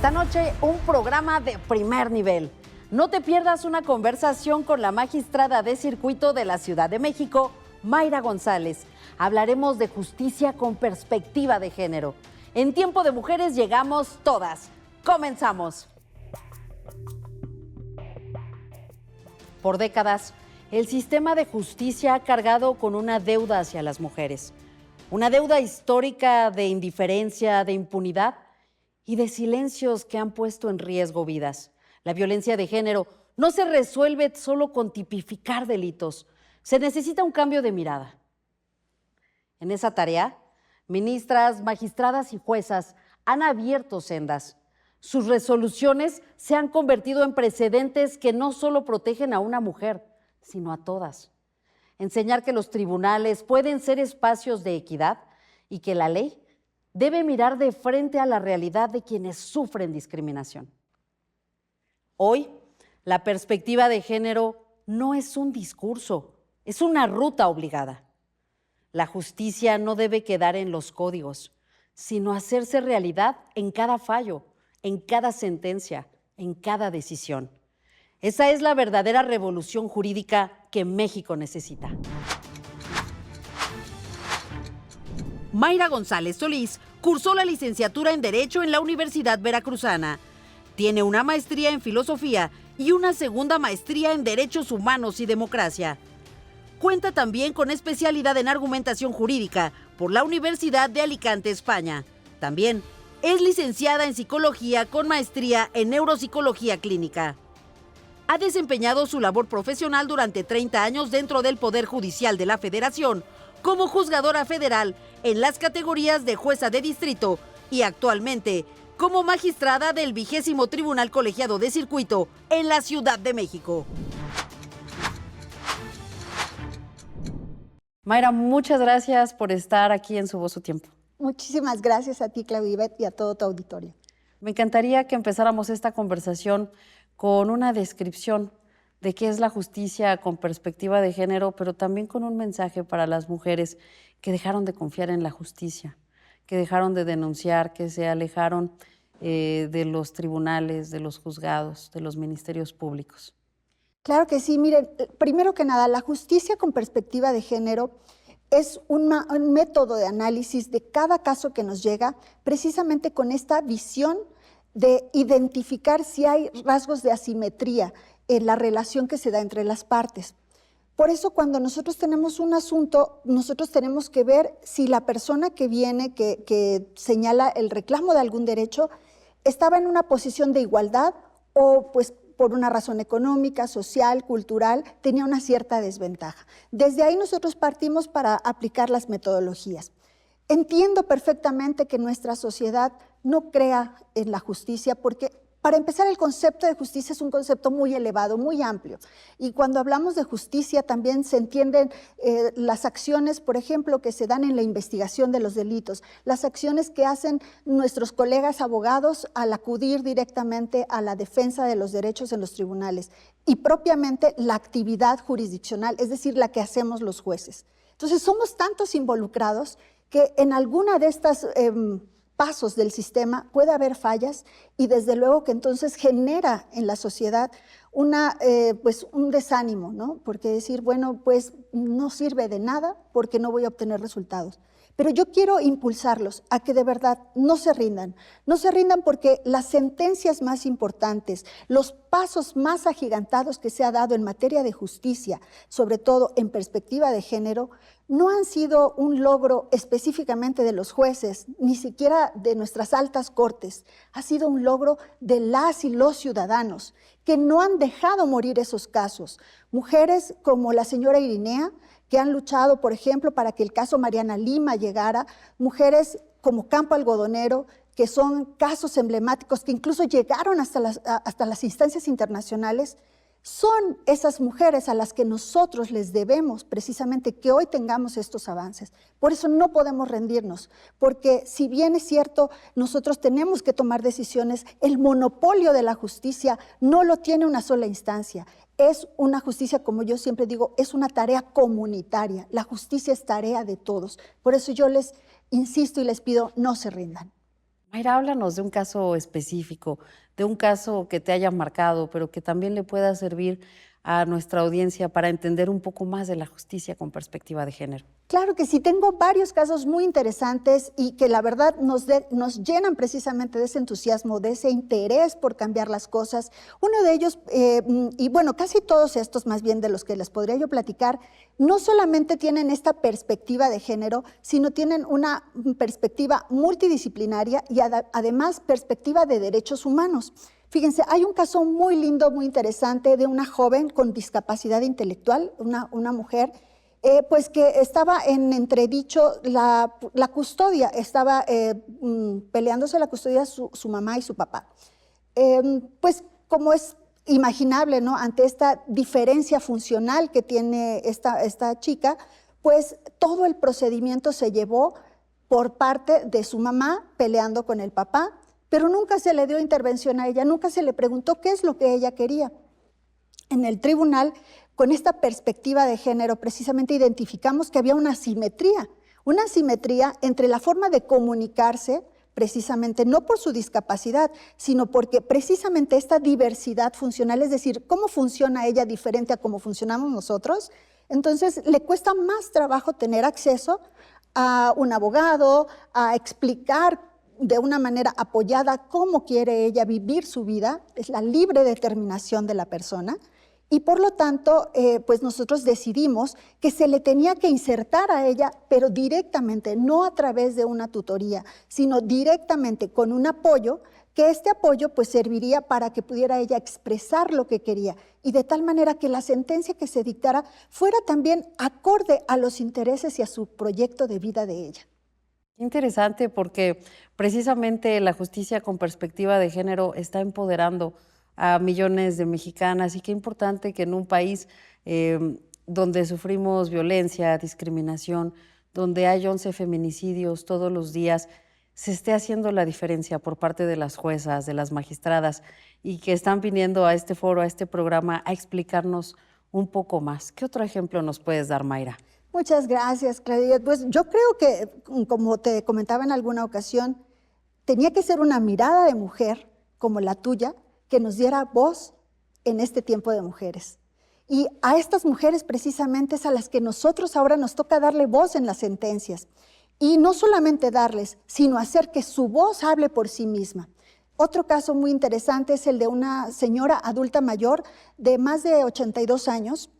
Esta noche, un programa de primer nivel. No te pierdas una conversación con la magistrada de circuito de la Ciudad de México, Mayra González. Hablaremos de justicia con perspectiva de género. En Tiempo de Mujeres llegamos todas. Comenzamos. Por décadas, el sistema de justicia ha cargado con una deuda hacia las mujeres. Una deuda histórica de indiferencia, de impunidad y de silencios que han puesto en riesgo vidas. La violencia de género no se resuelve solo con tipificar delitos. Se necesita un cambio de mirada. En esa tarea, ministras, magistradas y juezas han abierto sendas. Sus resoluciones se han convertido en precedentes que no solo protegen a una mujer, sino a todas. Enseñar que los tribunales pueden ser espacios de equidad y que la ley debe mirar de frente a la realidad de quienes sufren discriminación. Hoy, la perspectiva de género no es un discurso, es una ruta obligada. La justicia no debe quedar en los códigos, sino hacerse realidad en cada fallo, en cada sentencia, en cada decisión. Esa es la verdadera revolución jurídica que México necesita. Mayra González Solís cursó la licenciatura en Derecho en la Universidad Veracruzana. Tiene una maestría en Filosofía y una segunda maestría en Derechos Humanos y Democracia. Cuenta también con especialidad en Argumentación Jurídica por la Universidad de Alicante, España. También es licenciada en Psicología con maestría en Neuropsicología Clínica. Ha desempeñado su labor profesional durante 30 años dentro del Poder Judicial de la Federación como juzgadora federal en las categorías de jueza de distrito y actualmente como magistrada del 20º Tribunal Colegiado de Circuito en la Ciudad de México. Mayra, muchas gracias por estar aquí en Su Voz, Su Tiempo. Muchísimas gracias a ti, Claudia Ivette, y a todo tu auditorio. Me encantaría que empezáramos esta conversación con una descripción de qué es la justicia con perspectiva de género, pero también con un mensaje para las mujeres que dejaron de confiar en la justicia, que dejaron de denunciar, que se alejaron de los tribunales, de los juzgados, de los ministerios públicos. Claro que sí. Miren, primero que nada, la justicia con perspectiva de género es un método de análisis de cada caso que nos llega, precisamente con esta visión de identificar si hay rasgos de asimetría en la relación que se da entre las partes. Por eso, cuando nosotros tenemos un asunto, nosotros tenemos que ver si la persona que viene, que señala el reclamo de algún derecho, estaba en una posición de igualdad o, pues, por una razón económica, social, cultural, tenía una cierta desventaja. Desde ahí nosotros partimos para aplicar las metodologías. Entiendo perfectamente que nuestra sociedad no crea en la justicia porque, para empezar, el concepto de justicia es un concepto muy elevado, muy amplio. Y cuando hablamos de justicia también se entienden las acciones, por ejemplo, que se dan en la investigación de los delitos, las acciones que hacen nuestros colegas abogados al acudir directamente a la defensa de los derechos en los tribunales y propiamente la actividad jurisdiccional, es decir, la que hacemos los jueces. Entonces, somos tantos involucrados que en alguna de estas pasos del sistema puede haber fallas y desde luego que entonces genera en la sociedad pues un desánimo, ¿no? Porque decir, bueno, pues no sirve de nada porque no voy a obtener resultados. Pero yo quiero impulsarlos a que de verdad no se rindan porque las sentencias más importantes, los pasos más agigantados que se ha dado en materia de justicia, sobre todo en perspectiva de género, no han sido un logro específicamente de los jueces, ni siquiera de nuestras altas cortes, ha sido un logro de las y los ciudadanos que no han dejado morir esos casos. Mujeres como la señora Irinea, que han luchado, por ejemplo, para que el caso Mariana Lima llegara, mujeres como Campo Algodonero, que son casos emblemáticos que incluso llegaron hasta las instancias internacionales, son esas mujeres a las que nosotros les debemos precisamente que hoy tengamos estos avances. Por eso no podemos rendirnos, porque si bien es cierto, nosotros tenemos que tomar decisiones, el monopolio de la justicia no lo tiene una sola instancia. Es una justicia, como yo siempre digo, es una tarea comunitaria. La justicia es tarea de todos. Por eso yo les insisto y les pido, no se rindan. Mayra, háblanos de un caso específico, de un caso que te haya marcado, pero que también le pueda servir a nuestra audiencia para entender un poco más de la justicia con perspectiva de género. Claro que sí, tengo varios casos muy interesantes y que la verdad nos llenan precisamente de ese entusiasmo, de ese interés por cambiar las cosas. Uno de ellos, y bueno, casi todos estos más bien de los que les podría yo platicar, no solamente tienen esta perspectiva de género, sino tienen una perspectiva multidisciplinaria y además perspectiva de derechos humanos. Fíjense, hay un caso muy lindo, muy interesante de una joven con discapacidad intelectual, una mujer, pues que estaba en entredicho la custodia, estaba peleándose la custodia su mamá y su papá. Pues como es imaginable, ¿no? Ante esta diferencia funcional que tiene esta chica, pues todo el procedimiento se llevó por parte de su mamá peleando con el papá, pero nunca se le dio intervención a ella, nunca se le preguntó qué es lo que ella quería. En el tribunal, con esta perspectiva de género, precisamente identificamos que había una asimetría entre la forma de comunicarse, precisamente no por su discapacidad, sino porque precisamente esta diversidad funcional, es decir, cómo funciona ella diferente a cómo funcionamos nosotros, entonces le cuesta más trabajo tener acceso a un abogado, a explicar de una manera apoyada cómo quiere ella vivir su vida, es la libre determinación de la persona. Y por lo tanto, pues nosotros decidimos que se le tenía que insertar a ella, pero directamente, no a través de una tutoría, sino directamente con un apoyo, que este apoyo pues serviría para que pudiera ella expresar lo que quería y de tal manera que la sentencia que se dictara fuera también acorde a los intereses y a su proyecto de vida de ella. Interesante, porque precisamente la justicia con perspectiva de género está empoderando a millones de mexicanas, y qué importante que en un país donde sufrimos violencia, discriminación, donde hay 11 feminicidios todos los días, se esté haciendo la diferencia por parte de las juezas, de las magistradas, y que están viniendo a este foro, a este programa, a explicarnos un poco más. ¿Qué otro ejemplo nos puedes dar, Mayra? Muchas gracias, Claudia. Pues yo creo que, como te comentaba en alguna ocasión, tenía que ser una mirada de mujer como la tuya que nos diera voz en este tiempo de mujeres. Y a estas mujeres precisamente es a las que nosotros ahora nos toca darle voz en las sentencias. Y no solamente darles, sino hacer que su voz hable por sí misma. Otro caso muy interesante es el de una señora adulta mayor de más de 82 años.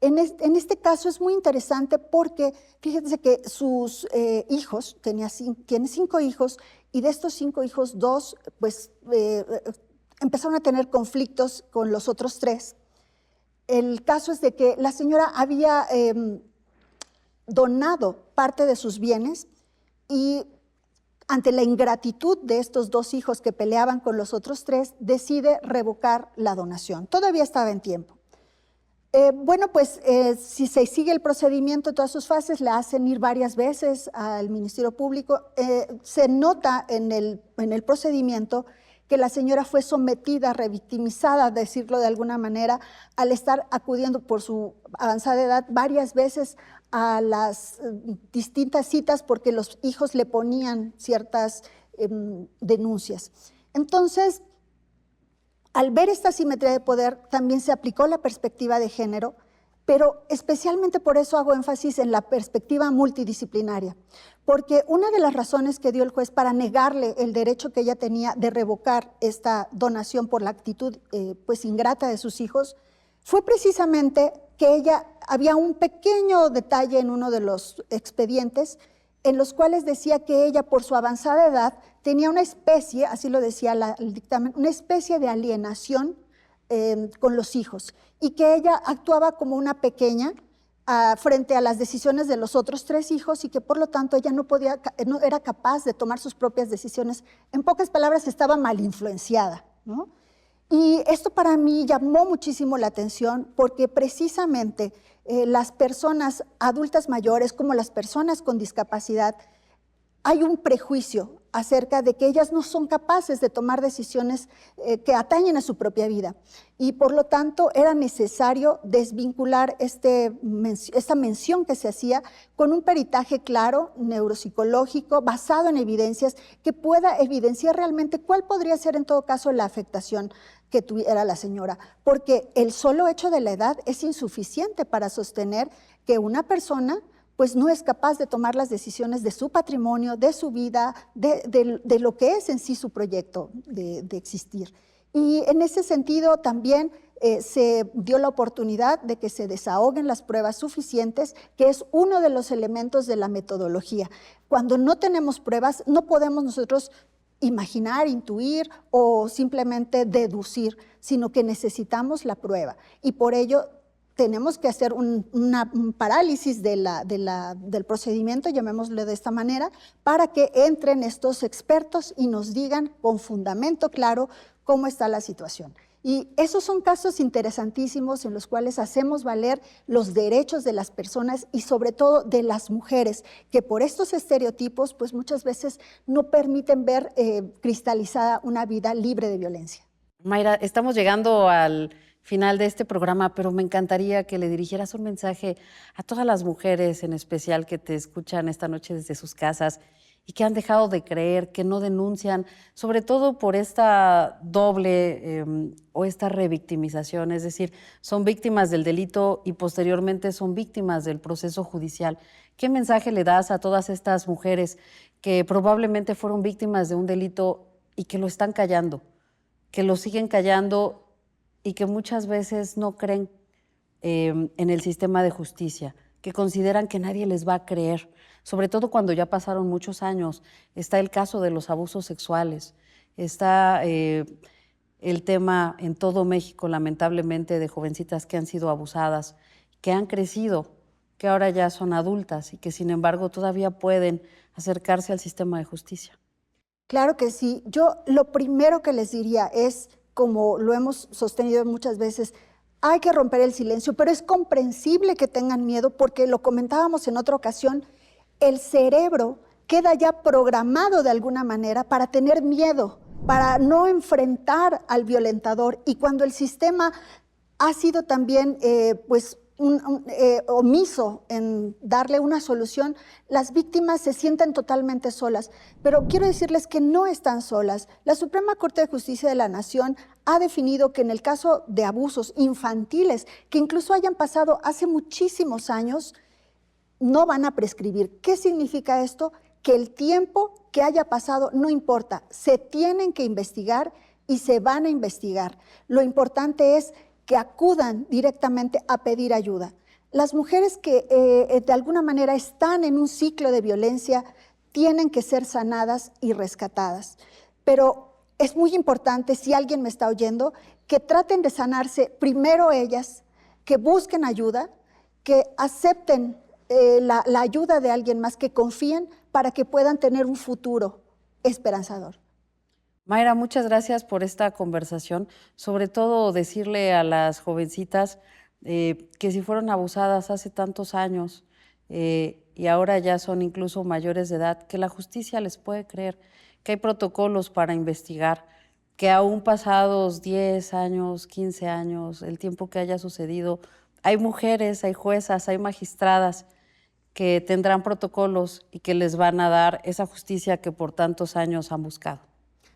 En este caso es muy interesante porque fíjense que sus hijos, tiene 5 hijos, y de estos 5 hijos, 2 pues empezaron a tener conflictos con los otros 3. El caso es de que la señora había donado parte de sus bienes y ante la ingratitud de estos 2 hijos que peleaban con los otros 3, decide revocar la donación. Todavía estaba en tiempo. Bueno, pues si se sigue el procedimiento en todas sus fases, le hacen ir varias veces al Ministerio Público. Se nota en el procedimiento que la señora fue sometida, revictimizada, decirlo de alguna manera, al estar acudiendo por su avanzada edad varias veces a las distintas citas porque los hijos le ponían ciertas denuncias. Entonces, al ver esta asimetría de poder, también se aplicó la perspectiva de género, pero especialmente por eso hago énfasis en la perspectiva multidisciplinaria, porque una de las razones que dio el juez para negarle el derecho que ella tenía de revocar esta donación por la actitud pues ingrata de sus hijos, fue precisamente que había un pequeño detalle en uno de los expedientes en los cuales decía que ella, por su avanzada edad, tenía una especie, así lo decía el dictamen, una especie de alienación con los hijos, y que ella actuaba como una pequeña frente a las decisiones de los otros 3 hijos, y que por lo tanto ella no era capaz de tomar sus propias decisiones. En pocas palabras, estaba mal influenciada, ¿no? Y esto para mí llamó muchísimo la atención porque precisamente las personas adultas mayores como las personas con discapacidad, hay un prejuicio acerca de que ellas no son capaces de tomar decisiones que atañen a su propia vida. Y por lo tanto era necesario desvincular esta mención que se hacía con un peritaje claro, neuropsicológico, basado en evidencias, que pueda evidenciar realmente cuál podría ser en todo caso la afectación que tuviera la señora, porque el solo hecho de la edad es insuficiente para sostener que una persona pues no es capaz de tomar las decisiones de su patrimonio, de su vida, de lo que es en sí su proyecto de existir. Y en ese sentido también se dio la oportunidad de que se desahoguen las pruebas suficientes, que es uno de los elementos de la metodología. Cuando no tenemos pruebas, no podemos nosotros imaginar, intuir o simplemente deducir, sino que necesitamos la prueba. Y por ello tenemos que hacer un parálisis del procedimiento, llamémoslo de esta manera, para que entren estos expertos y nos digan con fundamento claro cómo está la situación. Y esos son casos interesantísimos en los cuales hacemos valer los derechos de las personas y sobre todo de las mujeres, que por estos estereotipos pues muchas veces no permiten ver cristalizada una vida libre de violencia. Mayra, estamos llegando al final de este programa, pero me encantaría que le dirigieras un mensaje a todas las mujeres, en especial que te escuchan esta noche desde sus casas y que han dejado de creer, que no denuncian, sobre todo por esta doble o esta revictimización, es decir, son víctimas del delito y posteriormente son víctimas del proceso judicial. ¿Qué mensaje le das a todas estas mujeres que probablemente fueron víctimas de un delito y que lo están callando, que lo siguen callando y que muchas veces no creen en el sistema de justicia, que consideran que nadie les va a creer, sobre todo cuando ya pasaron muchos años? Está el caso de los abusos sexuales, está el tema en todo México, lamentablemente, de jovencitas que han sido abusadas, que han crecido, que ahora ya son adultas y que sin embargo todavía pueden acercarse al sistema de justicia. Claro que sí. Yo lo primero que les diría es, como lo hemos sostenido muchas veces, hay que romper el silencio, pero es comprensible que tengan miedo porque lo comentábamos en otra ocasión, el cerebro queda ya programado de alguna manera para tener miedo, para no enfrentar al violentador. Y cuando el sistema ha sido también omiso en darle una solución, las víctimas se sienten totalmente solas. Pero quiero decirles que no están solas. La Suprema Corte de Justicia de la Nación ha definido que en el caso de abusos infantiles, que incluso hayan pasado hace muchísimos años, no van a prescribir. ¿Qué significa esto? Que el tiempo que haya pasado no importa, se tienen que investigar y se van a investigar. Lo importante es que acudan directamente a pedir ayuda. Las mujeres que de alguna manera están en un ciclo de violencia tienen que ser sanadas y rescatadas. Pero es muy importante, si alguien me está oyendo, que traten de sanarse primero ellas, que busquen ayuda, que acepten la ayuda de alguien más, que confíen para que puedan tener un futuro esperanzador. Mayra, muchas gracias por esta conversación. Sobre todo decirle a las jovencitas que si fueron abusadas hace tantos años y ahora ya son incluso mayores de edad, que la justicia les puede creer, que hay protocolos para investigar, que aún pasados 10 años, 15 años, el tiempo que haya sucedido, hay mujeres, hay juezas, hay magistradas que tendrán protocolos y que les van a dar esa justicia que por tantos años han buscado.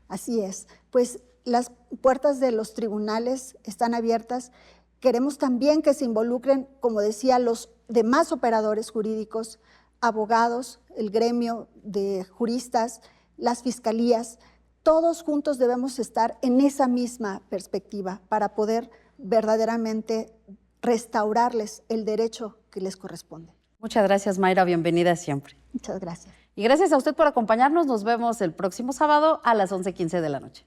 Así es, pues las puertas de los tribunales están abiertas. Queremos también que se involucren, como decía, los demás operadores jurídicos, abogados, el gremio de juristas, las fiscalías. Todos juntos debemos estar en esa misma perspectiva para poder verdaderamente restaurarles el derecho que les corresponde. Muchas gracias, Mayra, bienvenida siempre. Muchas gracias. Y gracias a usted por acompañarnos. Nos vemos el próximo sábado a las 11:15 de la noche.